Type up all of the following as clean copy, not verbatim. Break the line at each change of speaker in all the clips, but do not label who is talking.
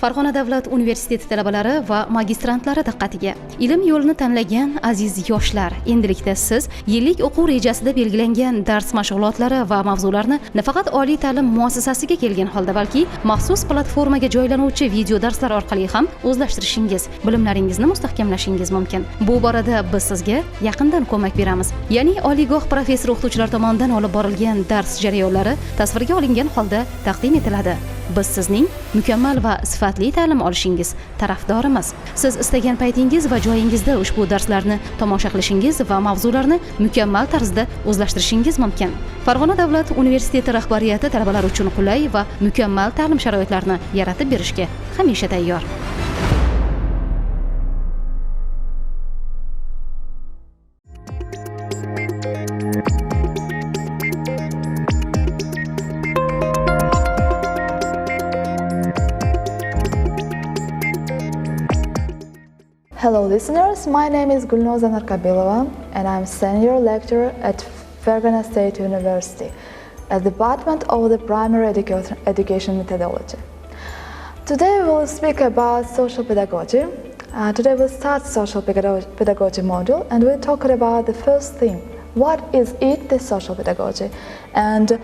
Farg'ona davlat universiteti talabalari va magistrantlari diqqatiga. Ilm yo'lini tanlagan aziz yoshlar, endilikda siz yillik o'quv rejasida belgilangan dars mashg'ulotlari va mavzularni nafaqat oliy ta'lim muassasasiga kelgan holda, balki maxsus platformaga joylanuvchi video darslar orqali ham o'zlashtirishingiz, bilimlaringizni mustahkamlashingiz mumkin. Bu borada biz sizga yaqindan ko'mak beramiz. Ya'ni oliygoh professor o'qituvchilar tomonidan olib borilgan dars jarayonlari tasvirga olingan holda taqdim etiladi. Biz sizning mukammal va sifatli ta'lim olishingiz tarafdorimiz. Siz istagan paytingiz va joyingizda ushbu darslarni tomosha qilishingiz va mavzularni mukammal tarzda o'zlashtirishingiz mumkin. Farg'ona davlat universiteti rahbariyati talabalar uchun qulay va mukammal ta'lim sharoitlarini yaratib berishga hamisha tayyor.
Hello listeners, my name is Gulnoza NORQOBILOVA and I'm senior lecturer at Farg'ona State University at the Department of the Primary Education Methodology. Today we will speak about social pedagogy. Today we'll start social pedagogy module and we'll talk about the first theme. What is it, the social pedagogy, and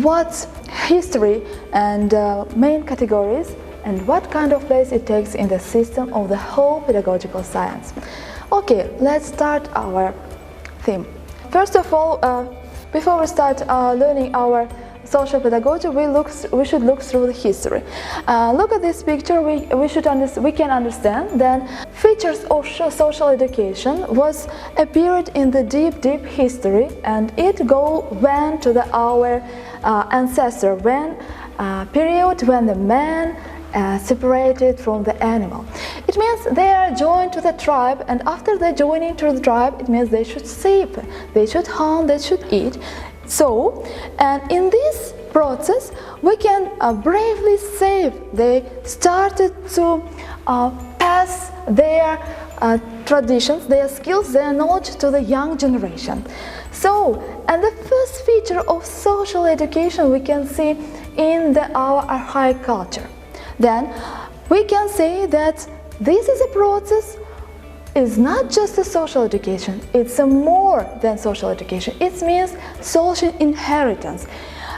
what's history and main categories, and what kind of place it takes in the system of the whole pedagogical science. Okay, let's start our theme. First of all, before we start learning our social pedagogy, we should look through the history. Look at this picture. We can understand that features of social education was a period in the deep history, and it went to our ancestor period when the man separated from the animal. It means they are joined to the tribe, and after they joining to the tribe, it means they should sleep, they should hunt, they should eat. So, and in this process, we can bravely say they started to pass their traditions, their skills, their knowledge to the young generation. So, and the first feature of social education we can see in our archaic culture. Then we can say that this is a process, is not just a social education, it's a more than social education. It means social inheritance.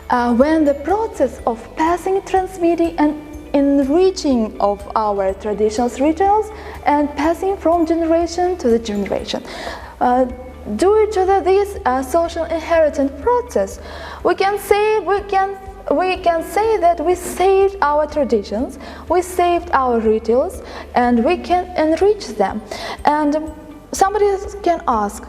When the process of passing, transmitting and enriching of our traditions, rituals, and passing from generation to the generation. Due to this social inheritance process, we can say that we saved our traditions, we saved our rituals, and we can enrich them. And somebody can ask,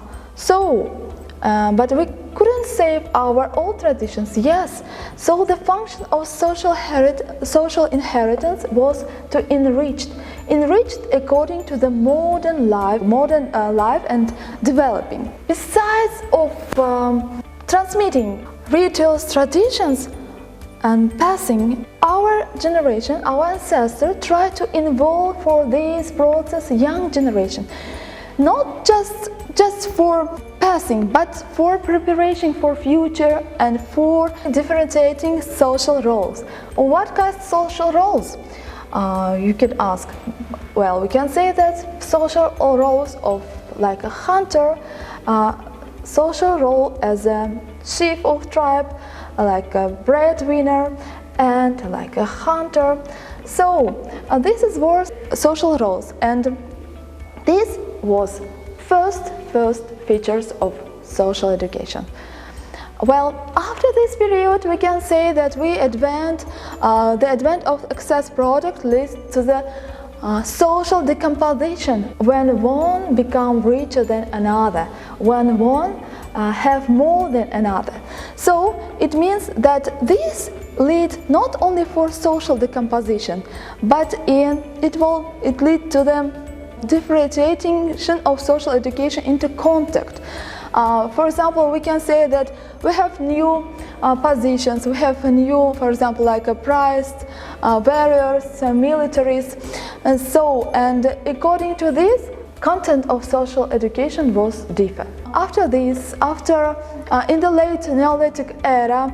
but we couldn't save our old traditions. Yes, so the function of social inheritance was to enrich according to the modern life and developing. Besides of transmitting rituals, traditions, and passing, our generation, our ancestors tried to involve for this process young generation, not just for passing, but for preparation for future and for differentiating social roles. What kind of social roles? You could ask. Well, we can say that social roles of like a hunter, social role as a chief of tribe, like a breadwinner, and like a hunter. So this is what social roles, and this was first features of social education. Well, after this period, we can say that the advent of excess product leads to the social decomposition, when one becomes richer than another, when one have more than another. So it means that this leads not only for social decomposition, but it leads to the differentiation of social education into contact. For example, we can say that we have new positions, we have new, for example, like a priests, warriors, militaries, and according to this, content of social education was different. After this, in the late Neolithic era,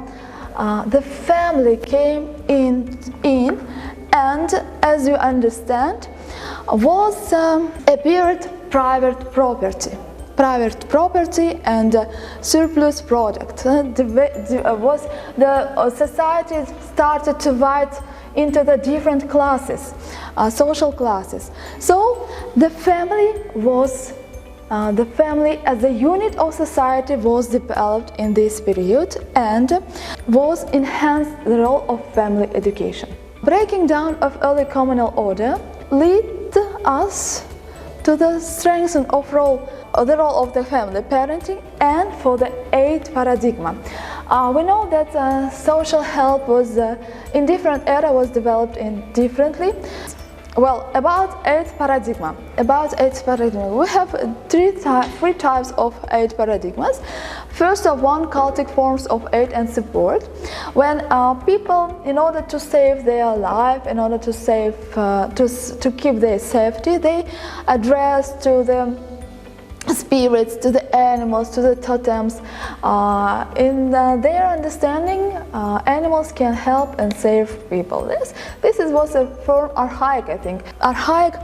the family came in and, as you understand, was appeared private property. Private property and surplus product. Society started to divide into the different classes, social classes. So the family as a unit of society was developed in this period and was enhanced the role of family education. Breaking down of early communal order led us to the strengthening of the role of the family parenting and for the eighth paradigm. We know that social help was in different era was developed in differently. Well, about eighth paradigm. We have three types of eight paradigmas. First of one, cultic forms of aid and support. When people, in order to save their life, in order to save, to keep their safety, they address to the spirits, to the animals, to the totems. In their understanding, animals can help and save people. This was a form archaic, I think, archaic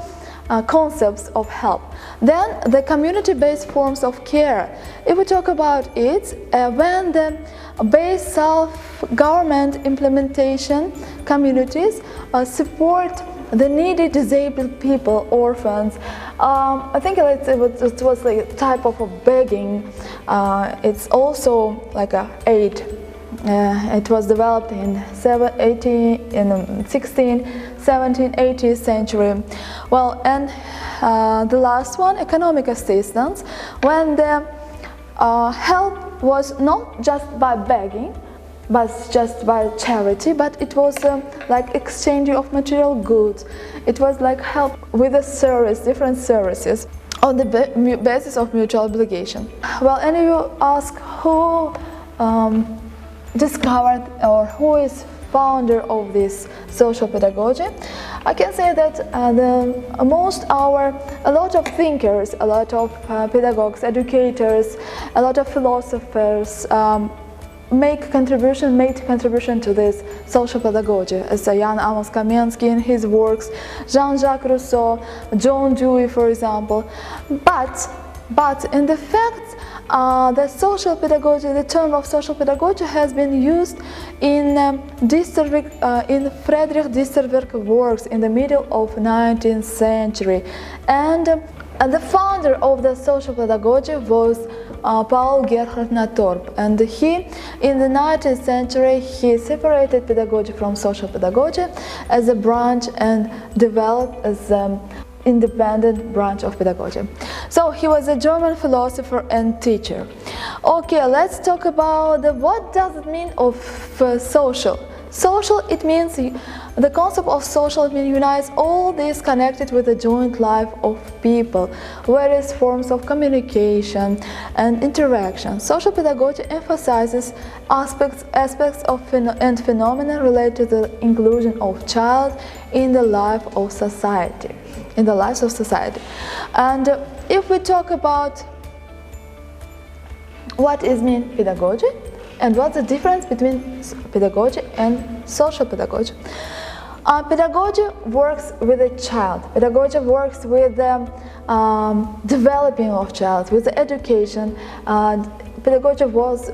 concepts of help. Then the community-based forms of care. If we talk about it, when the base self-government implementation communities support the needy disabled people, orphans. I think it was like a type of a begging. It's also like a aid. It was developed in 16th, 17th, 18th century. Well, and the last one, economic assistance, when the help was not just by begging, but just by charity, but it was like exchanging of material goods. It was like help with a service, different services, on the basis of mutual obligation. Well, and you ask who discovered or who is founder of this social pedagogy, I can say that a lot of thinkers, a lot of pedagogues, educators, a lot of philosophers made contribution to this social pedagogy, as Jan Amos Kamensky in his works, Jean-Jacques Rousseau, John Dewey, for example. But in the fact, the social pedagogy, the term of social pedagogy has been used in Friedrich Diesterwerk works in the middle of 19th century, and the founder of the social pedagogy was Paul Gerhard Natorp, and he, in the 19th century, he separated pedagogy from social pedagogy as a branch and developed as an independent branch of pedagogy. So he was a German philosopher and teacher. Okay, let's talk about what does it mean of social. Social, it means the concept of social, it means unites all this connected with the joint life of people, various forms of communication and interaction. Social pedagogy emphasizes aspects of and phenomena related to the inclusion of child in the life of society, And if we talk about what is mean pedagogy, and what's the difference between pedagogy and social pedagogy? Pedagogy works with the child. Pedagogy works with the developing of child, with the education. Pedagogy works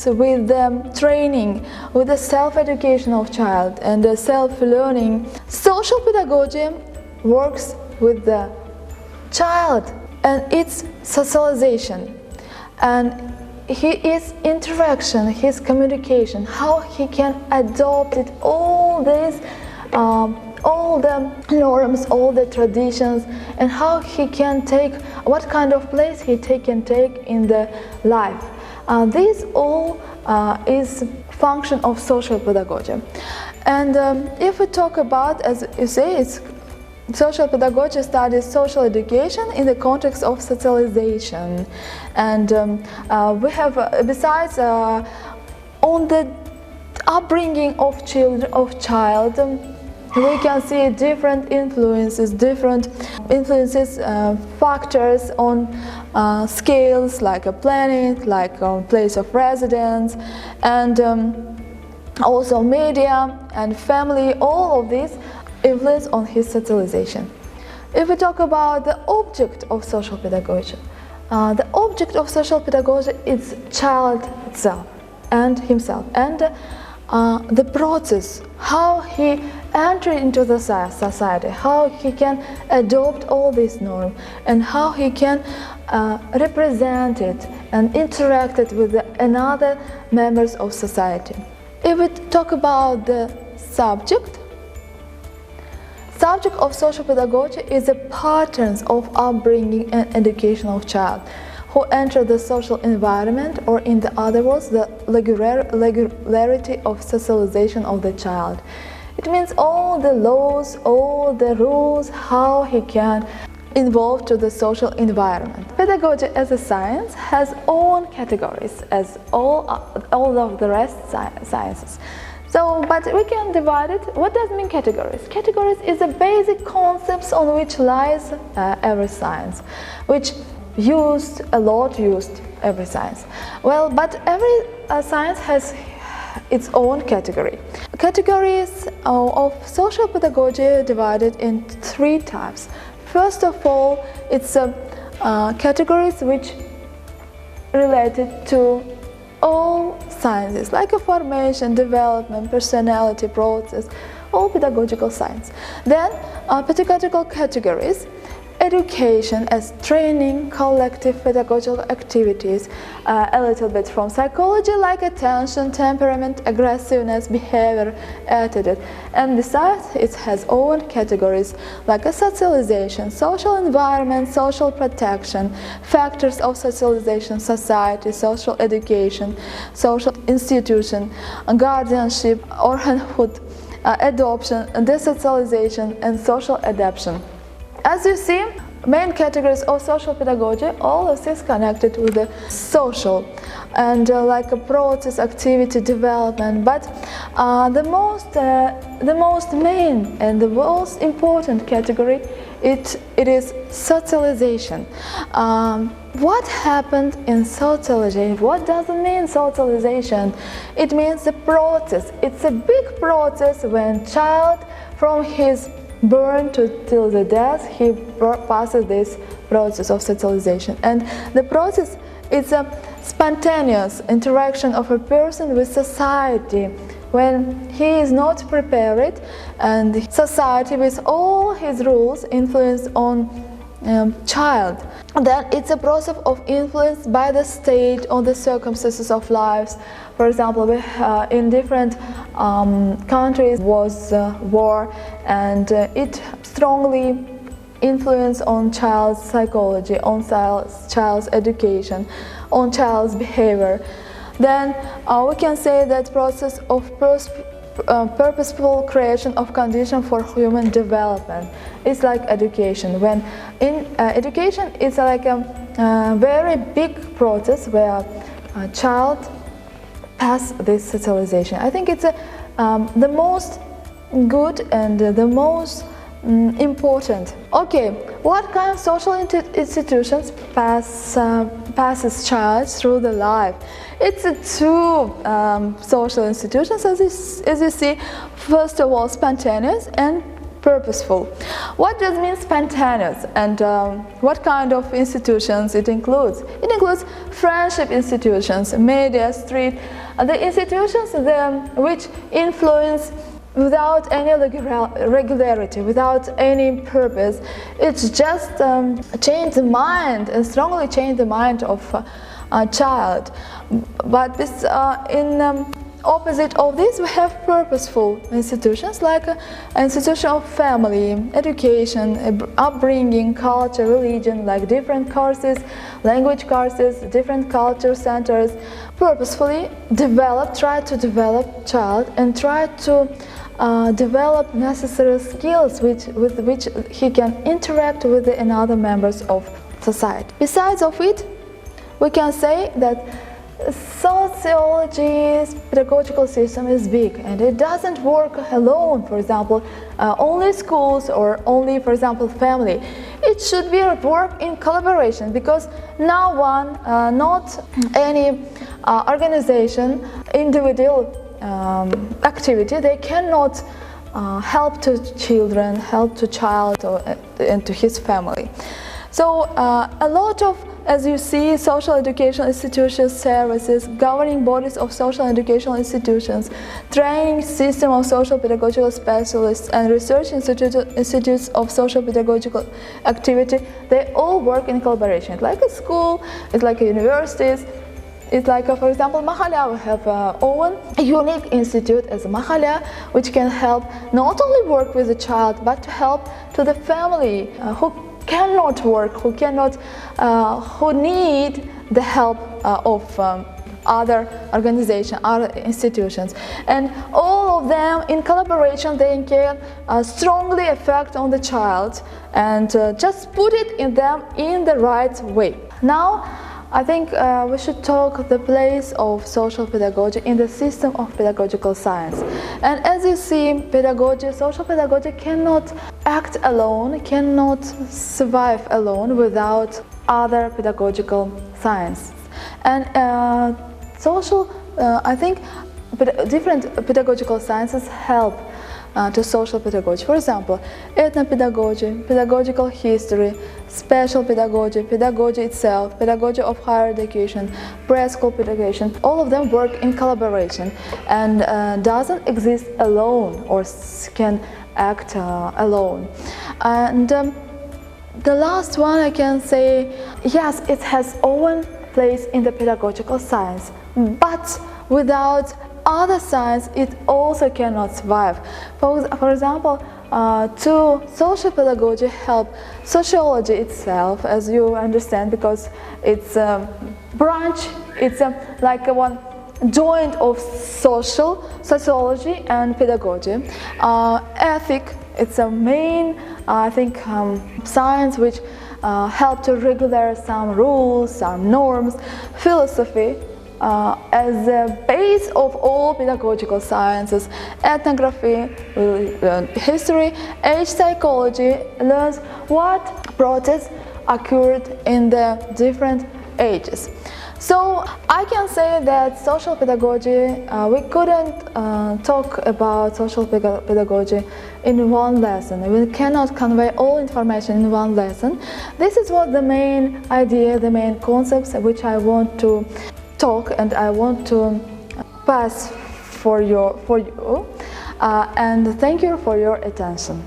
with the training, with the self-education of child and the self-learning. Social pedagogy works with the child and its socialization, and his interaction, his communication, how he can adopt it, all these, all the norms, all the traditions, and how he can take, what kind of place he can take in the life. This all is function of social pedagogy. And if we talk about, as you say, it's social pedagogy studies social education in the context of socialization, and we have besides on the upbringing of child, we can see different influences, factors on scales like a planet, like place of residence, and also media and family, all of these influence on his socialization. If we talk about the object of social pedagogy, the object of social pedagogy is child itself and himself, and the process, how he enters into the society, how he can adopt all these norms, and how he can represent it and interact it with the another members of society. If we talk about the subject of social pedagogy is the patterns of upbringing and education of child who enter the social environment, or in the other words, the regularity of socialization of the child. It means all the laws, all the rules, how he can involve to the social environment. Pedagogy as a science has own categories as all of the rest sciences. So, but we can divide it. What does mean categories? Categories is the basic concepts on which lies every science, which used every science. Well, but every science has its own category. Categories of social pedagogy are divided in three types. First of all, it's categories which related to all sciences, like a formation, development, personality, process, all pedagogical science. Then pedagogical categories: education as training, collective pedagogical activities, a little bit from psychology, like attention, temperament, aggressiveness, behavior, attitude. And besides, it has own categories like a socialization, social environment, social protection, factors of socialization, society, social education, social institution, guardianship, orphanhood, adoption, desocialization, and social adaptation. As you see, main categories of social pedagogy, all of this connected with the social and like a process, activity, development. But the most main and the most important category, it is socialization. What happened in socialization? What does it mean, socialization? It means the process. It's a big process when child from his born till the death, he passes this process of socialization. And the process is a spontaneous interaction of a person with society when he is not prepared, and society with all his rules influence on child. Then it's a process of influence by the state on the circumstances of lives. For example, in different countries was war, and it strongly influenced on child's psychology, on child's education, on child's behavior. Then we can say that process of purposeful creation of condition for human development is like education. When in education is like a very big process where a child pass this socialization. I think it's the most good and the most important. Okay, what kind of social institutions passes child through the life? It's two social institutions, as you see. First of all, spontaneous and purposeful. What does mean spontaneous, and what kind of institutions it includes? It includes friendship institutions, media, street, the institutions which influence without any regularity, without any purpose. It's just change the mind and strongly change the mind of a child. But this, in opposite of this, we have purposeful institutions like institution of family, education, upbringing, culture, religion, like different courses, language courses, different culture centers. Purposefully try to develop child and try to develop necessary skills with which he can interact with the other members of society. Besides of it, we can say that sociology's pedagogical system is big, and it doesn't work alone. For example, only schools or only, for example, family. It should be work in collaboration, because no one, not any organization, individual activity, they cannot help to children, help to child and to his family. So a lot of, as you see, social educational institutions, services, governing bodies of social educational institutions, training system of social pedagogical specialists, and research institutes of social pedagogical activity, they all work in collaboration. It's like a school, it's like a universities. It's like, for example, Mahalla. We have own unique institute as Mahalla, which can help not only work with the child, but to help to the family who cannot work, who need the help of other organizations, other institutions, and all of them in collaboration they can strongly affect on the child and just put it in them in the right way. Now, I think we should talk the place of social pedagogy in the system of pedagogical science. And as you see, pedagogy, social pedagogy cannot act alone, cannot survive alone without other pedagogical science. And I think different pedagogical sciences help to social pedagogy. For example, ethnopedagogy, pedagogical history, special pedagogy, pedagogy itself, pedagogy of higher education, preschool pedagogy, all of them work in collaboration and doesn't exist alone or can act alone. And the last one I can say, yes, it has own place in the pedagogical science, but without other science, it also cannot survive. For example, to social pedagogy help sociology itself, as you understand, because it's a branch, it's like one joint of sociology and pedagogy. Ethic, it's a main, I think, science which help to regulate some rules, some norms. Philosophy, as the base of all pedagogical sciences. Ethnography, history, age psychology learns what process occurred in the different ages. So I can say that social pedagogy, we couldn't talk about social pedagogy in one lesson. We cannot convey all information in one lesson. This is what the main idea, the main concepts which I want to talk and I want to pass for you, and thank you for your attention.